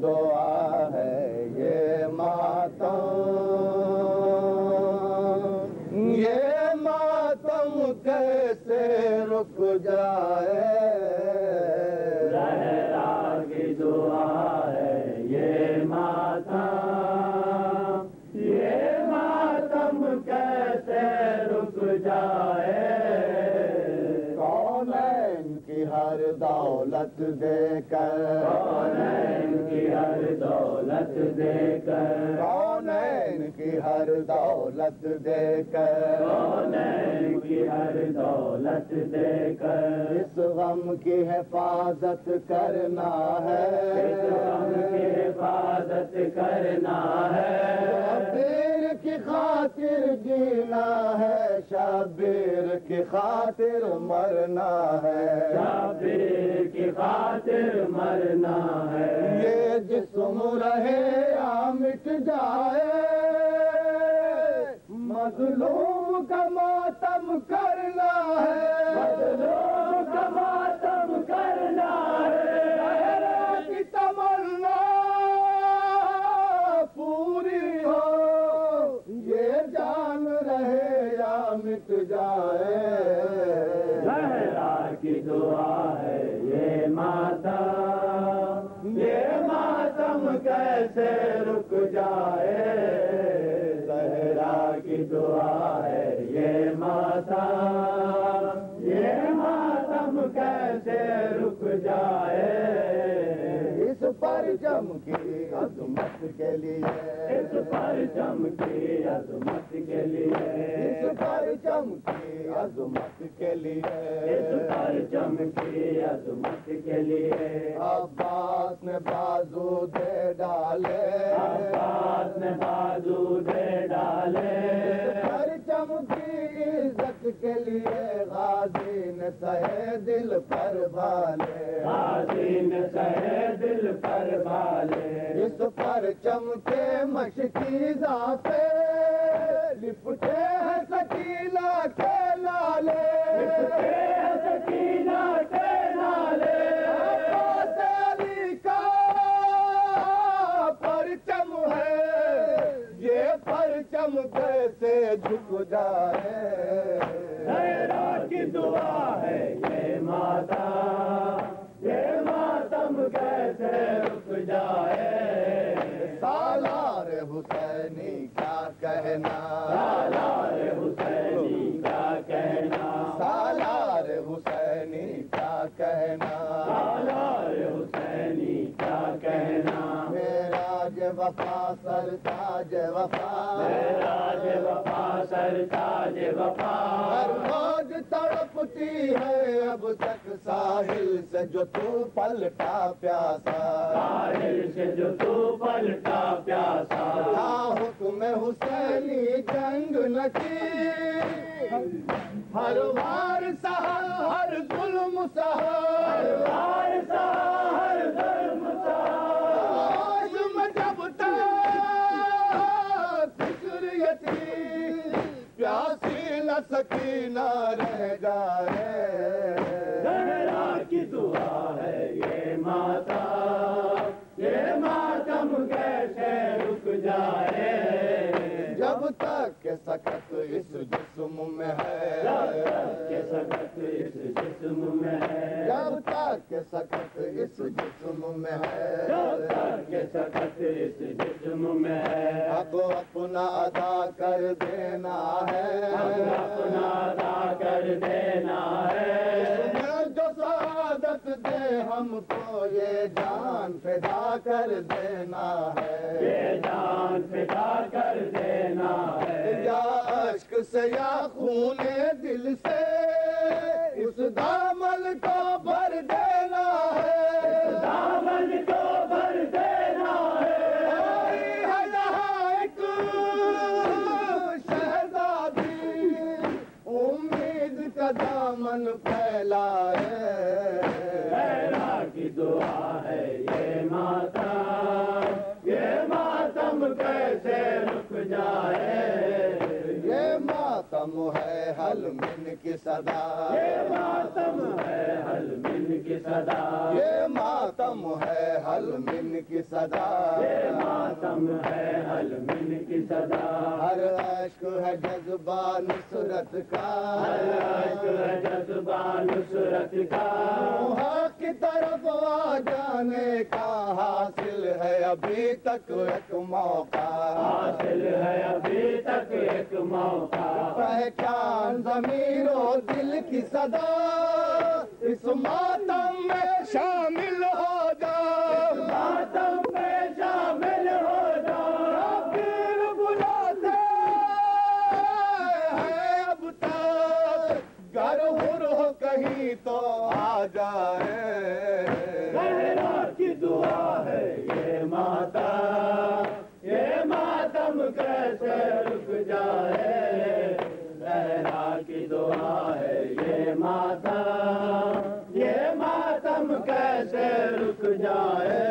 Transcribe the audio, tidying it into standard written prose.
دعا ہے یہ ماتم کیسے رک جائے زہرا کی دعا ہے یہ ماتم کیسے رک جائے کونین کی ہر دولت دے کر کونین کی ہر دولت دے کر کونین کی ہر دولت دے کر کونین کی ہر دولت دے کر اس غم کی حفاظت کرنا ہے اس غم کی حفاظت کرنا ہے شبیر کی خاطر جینا ہے شبیر کی خاطر مرنا ہے شبیر کی خاطر مرنا ہے یہ جسم رہے یا مٹ جائے مظلوم کا ماتم کرنا ہے مظلوم کا ماتم کرنا ہے زہرا کی تمنا پوری ہو یہ جان رہے یا مٹ جائے زہرا کی دعا ہے یہ ماتم کیسے رک جائے زہرا کی دعا ہے یہ ماتم کیسے رک جائے اس پرچم کی عظمت کے لیے اس پرچم کی عظمت کے لیے اس پرچم کی عظمت کے لیے اس پرچم کی عظمت کے لیے عباس نے بازو دے ڈالے عباس نے بازو دے ڈالے پرچم کی عزت کے لیے غازی نے سہے دل پر بھالے غازی نے سہے دل پر بالے اس پرچم کے مشکیزہ پہ لپٹے ہیں سکینہ کے نالے سکینہ کے نالے عباس علی کا پرچم ہے یہ پرچم کیسے جھک جائے زہرا کی دعا ہے یہ ماتم کیسے رک جائے سالار حسینی کیا کہنا سالار حسینی کا کہنا سالار حسینی کیا کہنا سالار حسینی کا کہنا معراج وفا سرتاج وفا معراج وفا سرتاج وفا ہر موج تڑپتی ہے اب تک ساحل سے جو تو پلٹا پیاسا ساحل سے جو تو پلٹا پیاسا تھا حکم حسینی جنگ نہ کی ہر وار سہا ہر ظلم سہا ہر سہا ہر ظلم سہا عالم جب تک فکر یتیم پیاسی نہ سکینہ رہ جائے زہرا کی دعا ہے یہ ماتم کیسے رک جائے جب تک کہ سکت اس جسم میں ہے جب تک کہ سکت اس جسم میں ہے جب تک کہ سکت اس جسم میں ہے جب تک کہ سکت اس جسم میں ہے حق اپنا ادا کر دینا ہے اپنا ادا کر دینا ہے جو سعادت دے ہم کو یہ جان فدا کر دینا ہے یہ جان فدا کر دینا ہے یا اشک سے یا خون دل سے اس دامن کو بھر دینا ہے دامن کو بھر دینا ہے آئی ہے یہاں ایک شہزادی امید کا دامن پھیلائے زہرا کی دعا ہے یہ ماتم کیسے رک جائے یہ ماتم ہے حل من کی صدا، یہ ماتم ہے حل من کی صدا، یہ ماتم ہے حل من کی صدا، یہ ماتم ہے حل من کی صدا، ہر عشق ہے جذبہ نصرت کا، ہر عشق ہے جذبہ نصرت کا، حق کی طرف آ جانے کا حاصل ہے ابھی تک ایک موقع، حاصل ہے ابھی تک ایک موقع، پہچان ضمیر و دل کی صدا، اس ماتم میں شامل ہو جا، ماتم میں شامل ہو جاؤ، پھر بلاتے ہیں اب تک، گر ہر ہو کہیں تو آ جائے، زہرا کی دعا ہے یہ ماتم کیسے رک جائے، زہرا کی دعا ہے یہ ماتم کیسے رک جائے،